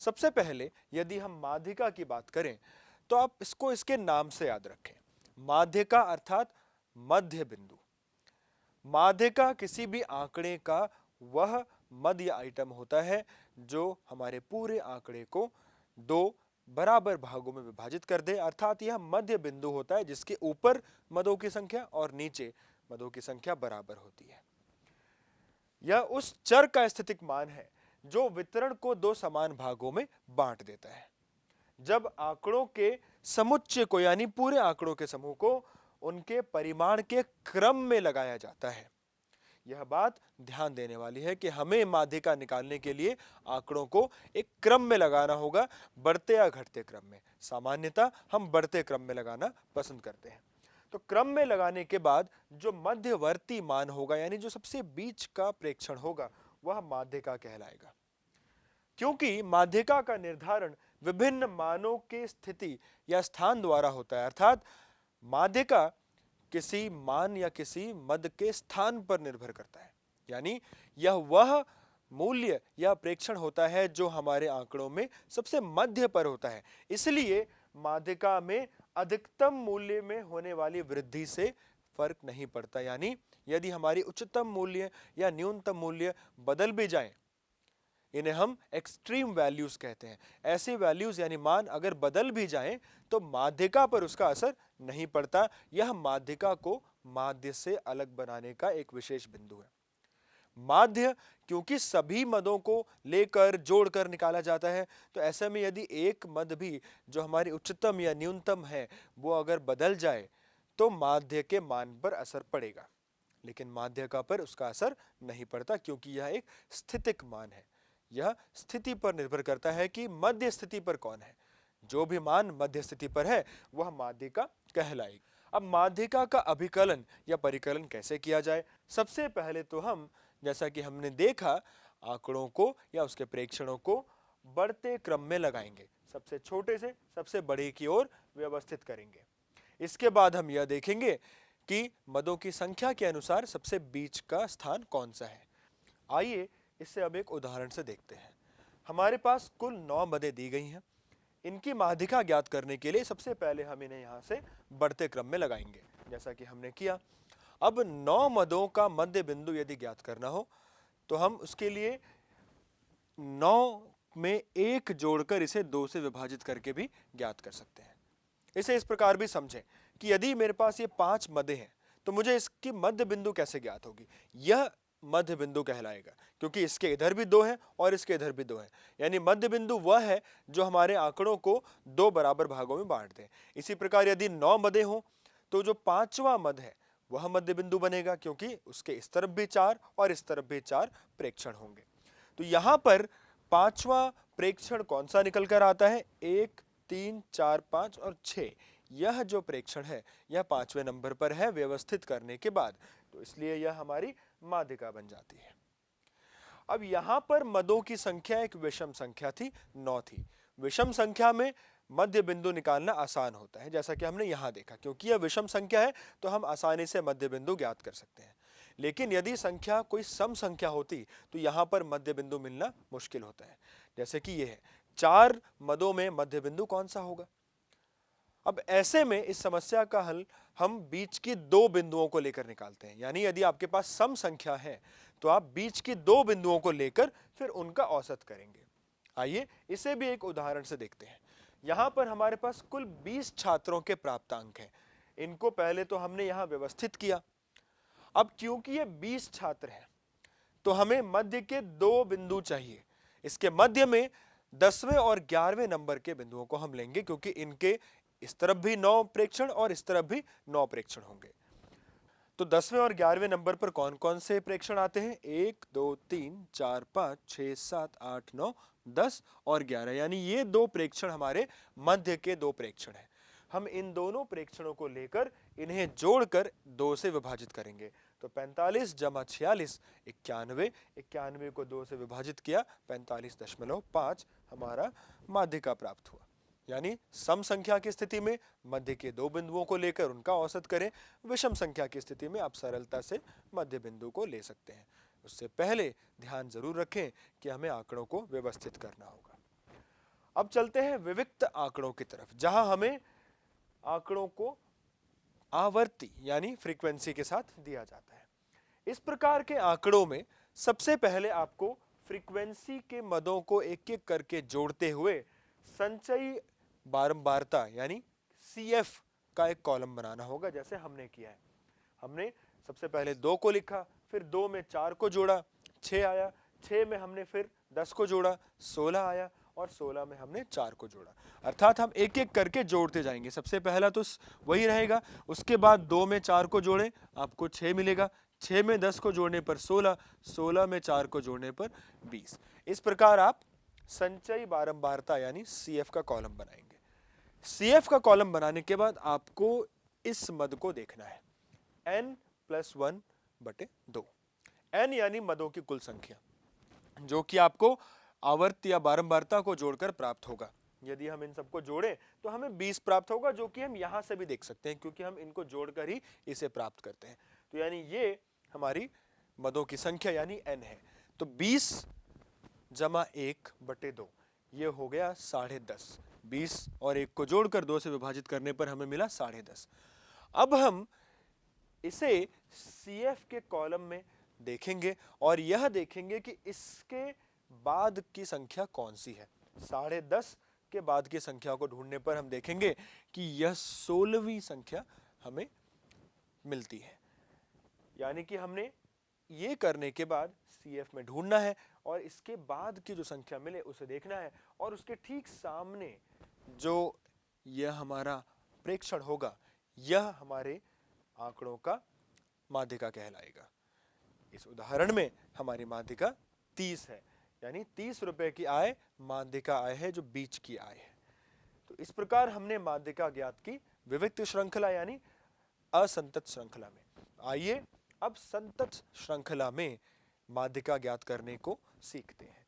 सबसे पहले यदि हम माध्यिका की बात करें तो आप इसको इसके नाम से याद रखें। माध्यिका अर्थात मध्य बिंदु। माध्यिका किसी भी आंकड़े का वह मध्य आइटम होता है जो हमारे पूरे आंकड़े को दो बराबर भागों में विभाजित कर दे, अर्थात यह मध्य बिंदु होता है जिसके ऊपर मदों की संख्या और नीचे मदों की संख्या बराबर होती है। यह उस चर का स्थितिक मान है जो वितरण को दो समान भागों में बांट देता है। जब आंकड़ों के समुच्चय को यानी पूरे आंकड़ों के समूह को उनके परिमाण के क्रम में लगाया जाता है। यह बात ध्यान देने वाली है कि हमें माध्यिका निकालने के लिए आंकड़ों को एक क्रम में लगाना होगा, बढ़ते या घटते क्रम में। सामान्यतः हम बढ़ते क्रम में लगाना पसंद करते हैं। तो क्रम में लगाने के बाद जो मध्यवर्ती मान होगा यानी जो सबसे बीच का प्रेक्षण होगा वह माध्यिका कहलाएगा। क्योंकि माध्यिका का निर्धारण विभिन्न मानों के स्थिति या स्थान द्वारा होता है, अर्थात माध्यिका किसी मान या किसी मद के स्थान पर निर्भर करता है, यानी यह वह मूल्य या प्रेक्षण होता है जो हमारे आंकड़ों में सबसे मध्य पर होता है। इसलिए माध्यिका में अधिकतम मूल्य में होने वाली वृद्धि से फर्क नहीं पड़ता, यानी यदि हमारी उच्चतम मूल्य या न्यूनतम मूल्य बदल भी जाएं, इन्हें हम एक्सट्रीम वैल्यूज कहते हैं। ऐसे वैल्यूज यानी मान अगर बदल भी जाएं तो माध्यिका पर उसका असर नहीं पड़ता। यह माध्यिका को माध्य से अलग बनाने का एक विशेष बिंदु है। माध्य क्योंकि सभी मदों को लेकर जोड़कर निकाला जाता है, तो ऐसे में यदि एक मद भी जो हमारी उच्चतम या न्यूनतम है वो अगर बदल जाए तो माध्य के मान पर असर पड़ेगा, लेकिन माध्यिका पर उसका असर नहीं पड़ता क्योंकि यह एक स्थितिक मान है। यह स्थिति पर निर्भर करता है कि मध्य स्थिति पर कौन है। जो भी मान मध्य स्थिति पर है वह माध्यिका कहलाएगी। अब माध्यिका का अभिकलन या परिकलन कैसे किया जाए? सबसे पहले तो हम, जैसा कि हमने देखा, आंकड़ों को या उसके प्रेक्षणों को बढ़ते क्रम में लगाएंगे, सबसे छोटे से सबसे बड़े की ओर व्यवस्थित करेंगे। इसके बाद हम यह देखेंगे कि मदों की संख्या के अनुसार सबसे बीच का स्थान कौन सा है। आइए इससे अब एक उदाहरण से देखते हैं। हमारे पास कुल 9 मदें दी गई हैं। इनकी माध्यिका ज्ञात करने के लिए सबसे पहले हम इन्हें यहाँ से बढ़ते क्रम में लगाएंगे, जैसा कि हमने किया। अब 9 मदों का मध्य बिंदु यदि ज्ञात करना हो तो हम उसके लिए 9 में 1 जोड़कर इसे 2 से विभाजित करके भी ज्ञात कर सकते हैं। इसे इस प्रकार भी समझें कि यदि मेरे पास ये 5 मदें हैं तो मुझे इसकी मध्य बिंदु कैसे ज्ञात होगी? यह मध्य बिंदु कहलाएगा क्योंकि इसके इधर भी 2 हैं और इसके इधर भी 2 हैं, यानी मध्य बिंदु वह है जो हमारे आंकड़ों को 2 बराबर भागों में बांट दे। इसी प्रकार यदि 9 मदें हों तो जो 5वां मद है वह मध्य बिंदु बनेगा क्योंकि उसके इस तरफ भी 4 और इस तरफ भी 4 प्रेक्षण होंगे। तो यहां पर 5वां प्रेक्षण कौन सा निकल कर आता है? 1, 3, 4, 5 और 6। यह जो प्रेक्षण है यह 5वें नंबर पर है व्यवस्थित करने के बाद, तो इसलिए यह हमारी माध्यिका बन जाती है। अब यहां पर मदों की संख्या एक विषम संख्या थी, 9 थी। विषम संख्या में मध्य बिंदु निकालना आसान होता है, जैसा कि हमने यहां देखा। क्योंकि यह विषम संख्या है तो हम आसानी से मध्य बिंदु ज्ञात कर सकते हैं। लेकिन यदि संख्या कोई सम संख्या होती तो यहां पर मध्य बिंदु मिलना मुश्किल होता है, जैसे कि यह है। 4 मदों में मध्य बिंदु कौन सा होगा? अब ऐसे में इस समस्या का हल हम बीच की 2 बिंदुओं को लेकर निकालते हैं, यानी यदि आपके पास सम संख्या है तो आप बीच की 2 बिंदुओं को लेकर फिर उनका औसत करेंगे। आइए इसे भी एक उदाहरण से देखते हैं। यहां पर हमारे पास कुल 20 छात्रों के प्राप्तांक हैं। इनको पहले तो हमने यहां व्यवस्थित किया। अब क्योंकि ये 20 छात्र हैं तो हमें मध्य के 2 बिंदु चाहिए। इसके मध्य में 10वें और 11वें नंबर के बिंदुओं को हम लेंगे क्योंकि इनके इस तरफ भी 9 प्रेक्षण और इस तरफ भी 9 प्रेक्षण होंगे। तो 10वें और 11वें नंबर पर कौन कौन से प्रेक्षण आते हैं? 1, 2, 3, 4, 5, 6, 7, 8, 9, 10 और 11, यानी ये 2 प्रेक्षण हमारे मध्य के 2 प्रेक्षण हैं। हम इन दोनों प्रेक्षणों को लेकर इन्हें जोड़कर 2 से विभाजित करेंगे। तो 45 जमा 46 91, 91 को 2 से विभाजित किया 45.5 हमारा माध्यिका प्राप्त हुआ। यानी सम संख्या की स्थिति में मध्य के 2 बिंदुओं को लेकर उनका औसत करें, विषम संख्या की स्थिति में आप सरलता से मध्य बिंदु को ले सकते हैं। उससे पहले ध्यान जरूर रखें कि हमें आंकड़ों को व्यवस्थित करना होगा। अब चलते हैं विविक्त आंकड़ों की तरफ, जहां हमें आंकड़ों को आवर्ती यानी फ्रीक्वेंसी के साथ दिया जाता है। इस प्रकार के आंकड़ों में सबसे पहले आपको फ्रीक्वेंसी के मदों को एक एक करके जोड़ते हुए संचयी बारंबारता यानी CF का एक कॉलम बनाना होगा, जैसे हमने किया है। हमने सबसे पहले 2 को लिखा, फिर 2 में 4 को जोड़ा, 6 आया, 6 में हमने फिर 10 को जोड़ा, 16 आया, और 16 में हमने 4 को जोड़ा। अर्थात हम एक एक करके जोड़ते जाएंगे। सबसे पहला तो वही रहेगा, उसके बाद 2 में 4 को जोड़े आपको 6 मिलेगा, 6 में 10 को जोड़ने पर 16, 16 में 4 को जोड़ने पर 20। इस प्रकार आप संचयी बारंबारता यानी CF का कॉलम बनाएंगे। CF का कॉलम बनाने के बाद आपको इस मद को देखना है, n+1/2। n यानी मदों की कुल संख्या, जो कि आपको आवर्त या बारंबारता को जोड़कर प्राप्त होगा। यदि हम इन सबको जोड़ें तो हमें 20 प्राप्त होगा, जो कि हम यहां से भी देख सकते हैं, क्योंकि हम इनको जोड़कर ही इसे प्राप्त करते हैं। तो यानी ये हमारी मदों की संख्या यानी n है। तो 20 जमा 1/2 ये हो गया 10.5। 20 और 1 को जोड़कर 2 से विभाजित करने पर हमें मिला 10.5। अब हम इसे CF के कॉलम में देखेंगे और यह देखेंगे कि इसके बाद की संख्या कौन सी है। 10.5 के बाद की संख्या को ढूंढने पर हम देखेंगे कि यह 16वीं संख्या हमें मिलती है। यानी कि हमने ये करने के बाद CF में ढूंढना है और इसके बाद की जो संख्या मिले उसे देखना है, और उसके ठीक सामने जो यह हमारा प्रेक्षण होगा यह हमारे आंकड़ों का माध्यिका कहलाएगा। इस उदाहरण में हमारी माध्यिका 30 है, यानी 30 रुपए की आय माध्यिका आय है, जो बीच की आय है। तो इस प्रकार हमने माध्यिका ज्ञात की विविक्त श्रृंखला यानी असंतत श्रृंखला में। आइए अब संतत श्रृंखला में माध्यिका ज्ञात करने को सीखते हैं।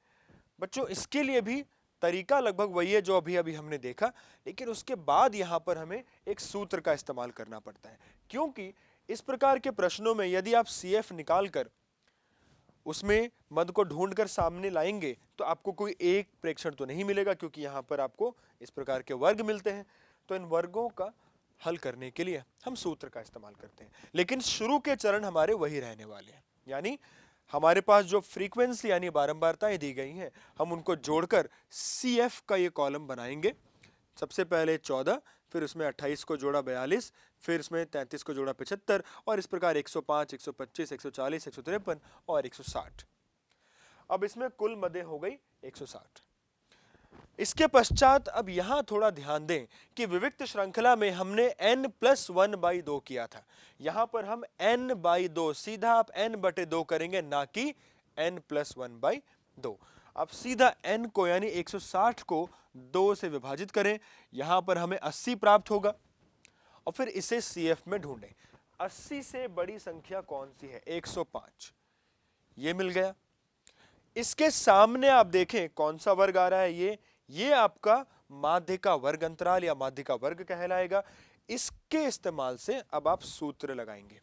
बच्चों, इसके लिए भी तरीका लगभग वही है जो अभी अभी हमने देखा, लेकिन उसके बाद यहाँ पर हमें एक सूत्र का इस्तेमाल करना पड़ता है, क्योंकि इस प्रकार के प्रश्नों में यदि आप CF निकालकर उसमें मद को ढूंढकर सामने लाएंगे तो आपको कोई एक प्रेक्षण तो नहीं मिलेगा, क्योंकि यहाँ पर आपको इस प्रकार के वर्ग मिलते हैं। तो इन वर्गों का हल करने के लिए हम सूत्र का इस्तेमाल करते हैं, लेकिन शुरू के चरण हमारे वही रहने वाले हैं। यानी हमारे पास जो फ्रीक्वेंसी यानी बारंबारताएं दी गई हैं, हम उनको जोड़कर CF का ये कॉलम बनाएंगे। सबसे पहले 14, फिर उसमें 28 को जोड़ा 42, फिर उसमें 33 को जोड़ा 75, और इस प्रकार 105, 125, 140, 153 और 160। अब इसमें कुल मदें हो गई 160। इसके पश्चात अब यहां थोड़ा ध्यान दें कि विविक्त श्रृंखला में हमने n+1/2 किया था। यहां पर हम n/2 सीधा आप n/2 करेंगे, ना कि n+1/2। अब सीधा n को यानी 160 को 2 से विभाजित करें, यहां पर हमें 80 प्राप्त होगा, और फिर इसे CF में ढूंढें। 80 से बड़ी संख्या कौन सी है? 105, ये मिल गया। इसके सामने आप देखें कौन सा वर्ग आ रहा है, ये आपका माध्यिका वर्ग अंतराल या माध्यिका वर्ग कहलाएगा। इसके इस्तेमाल से अब आप सूत्र लगाएंगे।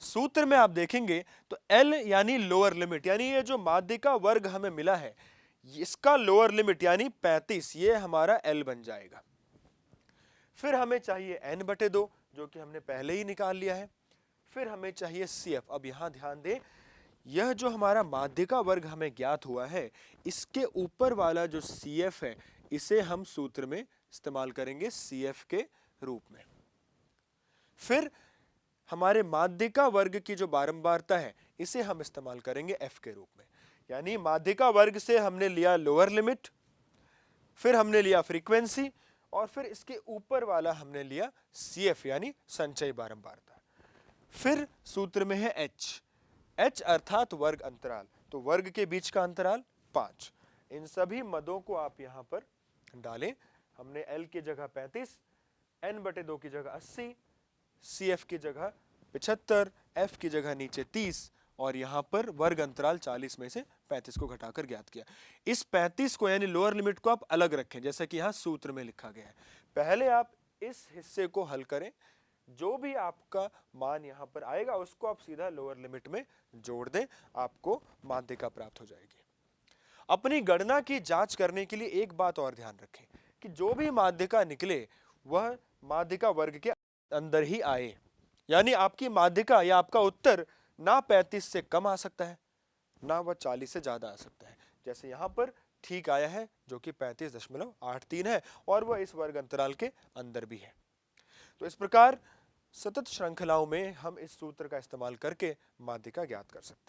सूत्र में आप देखेंगे तो L यानी लोअर लिमिट, यानी ये जो माध्यिका वर्ग हमें मिला है इसका लोअर लिमिट यानी 35, ये हमारा L बन जाएगा। फिर हमें चाहिए n/2, जो कि हमने पहले ही निकाल लिया है। फिर हमें चाहिए CF। अब यहां ध्यान दें, यह जो हमारा माध्यिका वर्ग हमें ज्ञात हुआ है, इसके ऊपर वाला जो CF है इसे हम सूत्र में इस्तेमाल करेंगे CF के रूप में। फिर हमारे माध्यिका वर्ग की जो बारंबारता है इसे हम इस्तेमाल करेंगे F के रूप में। यानी माध्यिका वर्ग से हमने लिया लोअर लिमिट, फिर हमने लिया फ्रीक्वेंसी, और फिर इसके ऊपर वाला हमने लिया CF यानी संचयी बारंबारता। फिर सूत्र में है H अर्थात वर्ग अंतराल, तो वर्ग के बीच का अंतराल 5। इन सभी मदों को आप यहां पर डालें। हमने L की जगह 35, n/2 की जगह 80, CF की जगह 75, F की जगह नीचे 30, और यहां पर वर्ग अंतराल 40 में से 35 को घटाकर ज्ञात किया। इस 35 को यानी लोअर लिमिट को आप अलग रखें, जैसा कि यहां सूत्र में लिखा गया है। पहले आप इस हिस्से को हल करें, जो भी आपका मान यहां पर आएगा उसको आप सीधा लोअर लिमिट में जोड़ दें, आपको माध्यिका प्राप्त हो जाएगी। अपनी गणना की जांच करने के लिए एक बात और ध्यान रखें कि जो भी माध्यिका निकले वह माध्यिका वर्ग के अंदर ही आए। यानी आपकी माध्यिका या आपका उत्तर ना 35 से कम आ सकता है, ना वह 40 से ज्यादा आ सकता है। जैसे यहां पर ठीक आया है जो कि 35.83 है और वह इस वर्ग अंतराल के अंदर भी है। तो इस प्रकार सतत श्रृंखलाओं में हम इस सूत्र का इस्तेमाल करके माध्यिका ज्ञात कर सकते हैं।